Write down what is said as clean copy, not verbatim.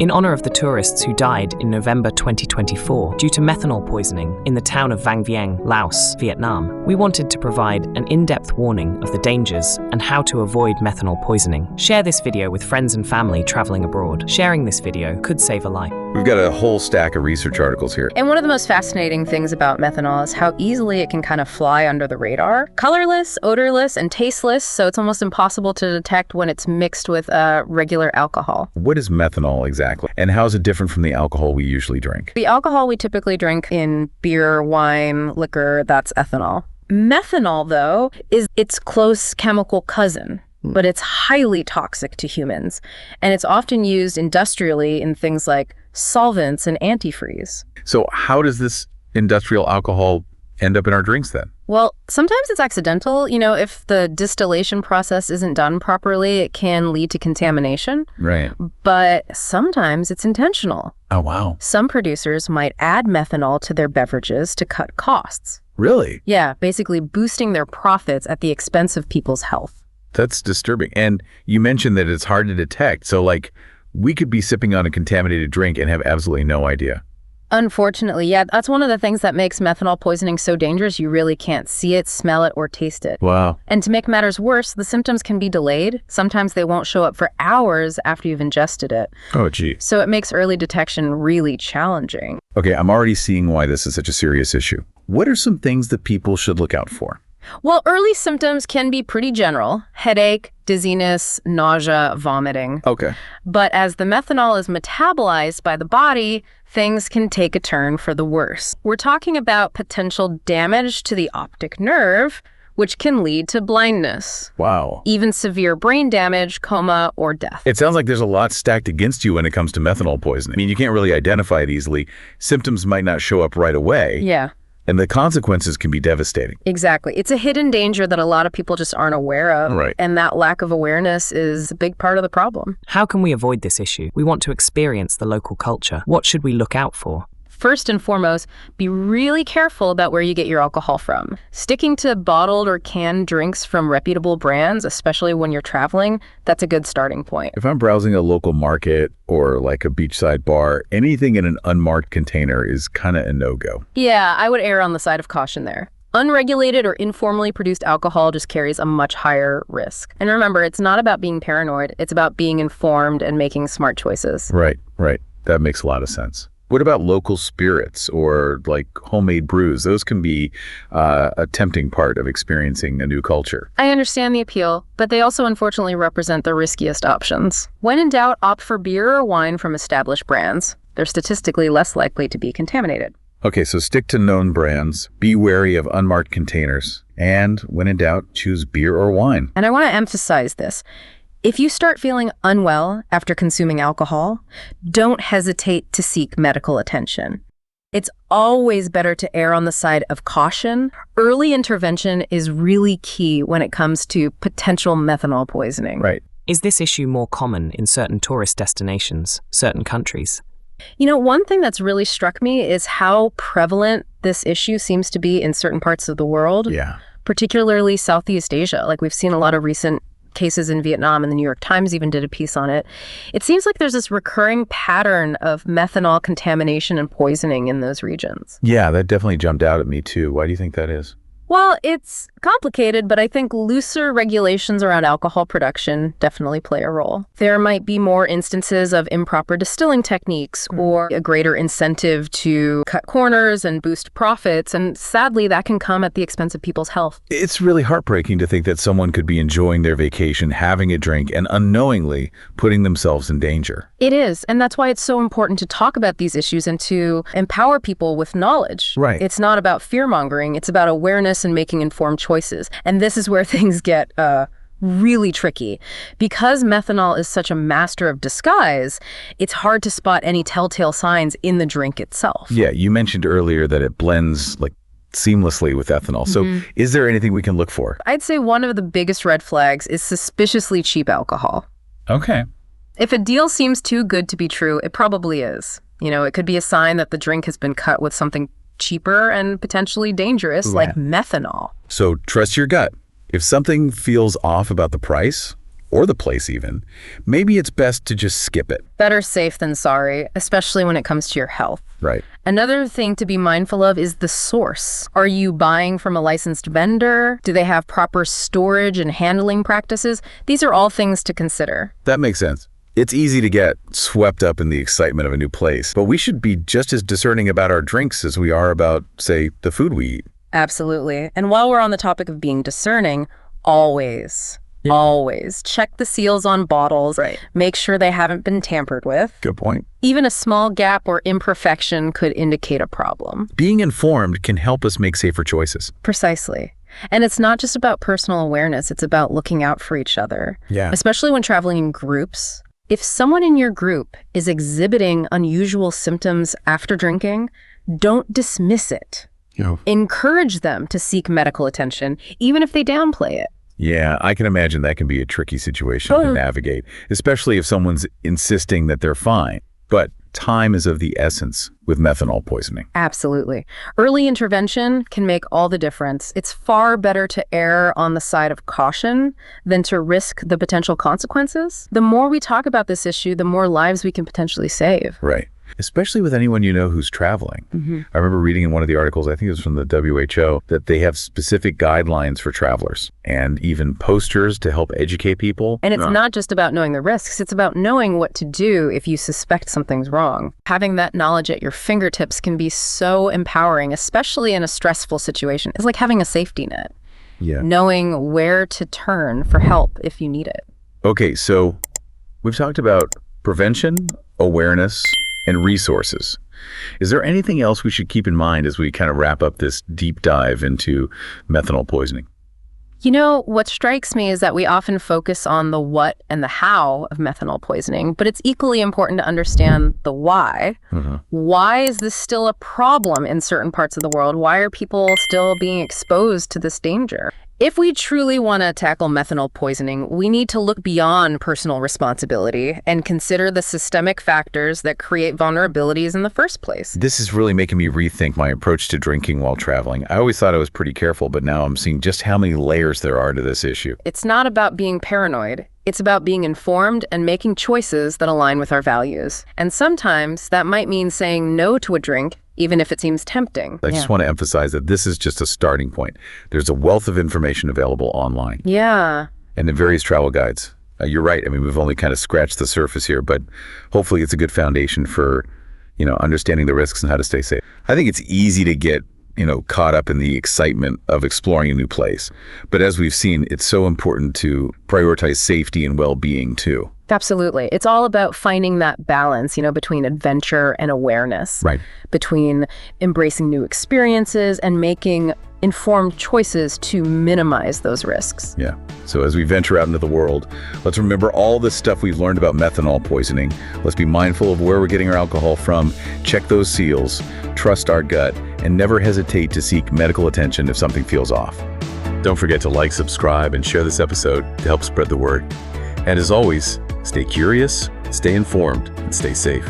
In honor of the tourists who died in November 2024 due to methanol poisoning in the town of Vang Vieng, Laos, Vietnam, we wanted to provide an in-depth warning of the dangers and how to avoid methanol poisoning. Share this video with friends and family traveling abroad. Sharing this video could save a life. We've got a whole stack of research articles here. And one of the most fascinating things about methanol is how easily it can kind of fly under the radar. Colorless, odorless, and tasteless, so it's almost impossible to detect when it's mixed with regular alcohol. What is methanol exactly? And how is it different from the alcohol we usually drink? The alcohol we typically drink in beer, wine, liquor, that's ethanol. Methanol, though, is its close chemical cousin, but it's highly toxic to humans. And it's often used industrially in things like solvents and antifreeze. So how does this industrial alcohol end up in our drinks then? Well, sometimes it's accidental. If the distillation process isn't done properly, it can lead to contamination. Right. But sometimes it's intentional. Oh, wow. Some producers might add methanol to their beverages to cut costs. Really? Yeah, basically boosting their profits at the expense of people's health. That's disturbing. And you mentioned that it's hard to detect. So we could be sipping on a contaminated drink and have absolutely no idea. Unfortunately, yeah, that's one of the things that makes methanol poisoning so dangerous. You really can't see it, smell it, or taste it. Wow. And to make matters worse, the symptoms can be delayed. Sometimes they won't show up for hours after you've ingested it. Oh, gee. So it makes early detection really challenging. Okay, I'm already seeing why this is such a serious issue. What are some things that people should look out for? Well, early symptoms can be pretty general: headache, dizziness, nausea, vomiting. Okay. But as the methanol is metabolized by the body, things can take a turn for the worse. We're talking about potential damage to the optic nerve, which can lead to blindness. Wow. Even severe brain damage, coma, or death. It sounds like there's a lot stacked against you when it comes to methanol poisoning. I mean, you can't really identify it easily. Symptoms might not show up right away. Yeah. And the consequences can be devastating. Exactly. It's a hidden danger that a lot of people just aren't aware of. Right. And that lack of awareness is a big part of the problem. How can we avoid this issue? We want to experience the local culture. What should we look out for? First and foremost, be really careful about where you get your alcohol from. Sticking to bottled or canned drinks from reputable brands, especially when you're traveling, that's a good starting point. If I'm browsing a local market or a beachside bar, anything in an unmarked container is kind of a no-go. Yeah, I would err on the side of caution there. Unregulated or informally produced alcohol just carries a much higher risk. And remember, it's not about being paranoid. It's about being informed and making smart choices. Right. That makes a lot of sense. What about local spirits or homemade brews? Those can be a tempting part of experiencing a new culture. I understand the appeal, but they also unfortunately represent the riskiest options. When in doubt, opt for beer or wine from established brands. They're statistically less likely to be contaminated. Okay, so stick to known brands, be wary of unmarked containers, and when in doubt, choose beer or wine. And I want to emphasize this. If you start feeling unwell after consuming alcohol, don't hesitate to seek medical attention. It's always better to err on the side of caution. Early intervention is really key when it comes to potential methanol poisoning. Right. Is this issue more common in certain tourist destinations, certain countries? One thing that's really struck me is how prevalent this issue seems to be in certain parts of the world. Yeah. Particularly Southeast Asia. We've seen a lot of recent cases in Vietnam, and the New York Times even did a piece on it. It seems like there's this recurring pattern of methanol contamination and poisoning in those regions. Yeah, that definitely jumped out at me too. Why do you think that is? Well, it's complicated, but I think looser regulations around alcohol production definitely play a role. There might be more instances of improper distilling techniques or a greater incentive to cut corners and boost profits, and sadly, that can come at the expense of people's health. It's really heartbreaking to think that someone could be enjoying their vacation, having a drink, and unknowingly putting themselves in danger. It is, and that's why it's so important to talk about these issues and to empower people with knowledge. Right. It's not about fear-mongering, it's about awareness and making informed choices. And this is where things get really tricky. Because methanol is such a master of disguise, it's hard to spot any telltale signs in the drink itself. Yeah, you mentioned earlier that it blends seamlessly with ethanol. So is there anything we can look for? I'd say one of the biggest red flags is suspiciously cheap alcohol. Okay. If a deal seems too good to be true, it probably is. It could be a sign that the drink has been cut with something cheaper and potentially dangerous, like methanol. So trust your gut. If something feels off about the price or the place even, maybe it's best to just skip it. Better safe than sorry, especially when it comes to your health. Right. Another thing to be mindful of is the source. Are you buying from a licensed vendor? Do they have proper storage and handling practices? These are all things to consider. That makes sense. It's easy to get swept up in the excitement of a new place, but we should be just as discerning about our drinks as we are about, say, the food we eat. Absolutely. And while we're on the topic of being discerning, always check the seals on bottles. Right. Make sure they haven't been tampered with. Good point. Even a small gap or imperfection could indicate a problem. Being informed can help us make safer choices. Precisely. And it's not just about personal awareness, it's about looking out for each other. Yeah. Especially when traveling in groups. If someone in your group is exhibiting unusual symptoms after drinking, don't dismiss it. Encourage them to seek medical attention, even if they downplay it. Yeah, I can imagine that can be a tricky situation to navigate, especially if someone's insisting that they're fine. But time is of the essence with methanol poisoning. Absolutely. Early intervention can make all the difference. It's far better to err on the side of caution than to risk the potential consequences. The more we talk about this issue, the more lives we can potentially save. Right. Especially with anyone you know who's traveling. I remember reading in one of the articles, I think it was from the WHO, that they have specific guidelines for travelers and even posters to help educate people. And it's not just about knowing the risks, it's about knowing what to do if you suspect something's wrong. Having that knowledge at your fingertips can be so empowering, especially in a stressful situation. It's like having a safety net. Yeah. Knowing where to turn for help if you need it. Okay, so we've talked about prevention, awareness, and resources. Is there anything else we should keep in mind as we kind of wrap up this deep dive into methanol poisoning? You know, what strikes me is that we often focus on the what and the how of methanol poisoning, but it's equally important to understand the why. Why is this still a problem in certain parts of the world? Why are people still being exposed to this danger? If we truly want to tackle methanol poisoning, we need to look beyond personal responsibility and consider the systemic factors that create vulnerabilities in the first place. This is really making me rethink my approach to drinking while traveling. I always thought I was pretty careful, but now I'm seeing just how many layers there are to this issue. It's not about being paranoid. It's about being informed and making choices that align with our values. And sometimes that might mean saying no to a drink, even if it seems tempting. I just want to emphasize that this is just a starting point. There's a wealth of information available online. Yeah. And in various travel guides. You're right. I mean, we've only kind of scratched the surface here, but hopefully it's a good foundation for, understanding the risks and how to stay safe. I think it's easy to get, caught up in the excitement of exploring a new place. But as we've seen, it's so important to prioritize safety and well-being too. Absolutely. It's all about finding that balance, between adventure and awareness. Right. Between embracing new experiences and making informed choices to minimize those risks. Yeah. So as we venture out into the world, let's remember all this stuff we've learned about methanol poisoning. Let's be mindful of where we're getting our alcohol from, check those seals, trust our gut, and never hesitate to seek medical attention if something feels off. Don't forget to like, subscribe, and share this episode to help spread the word. And as always, stay curious, stay informed, and stay safe.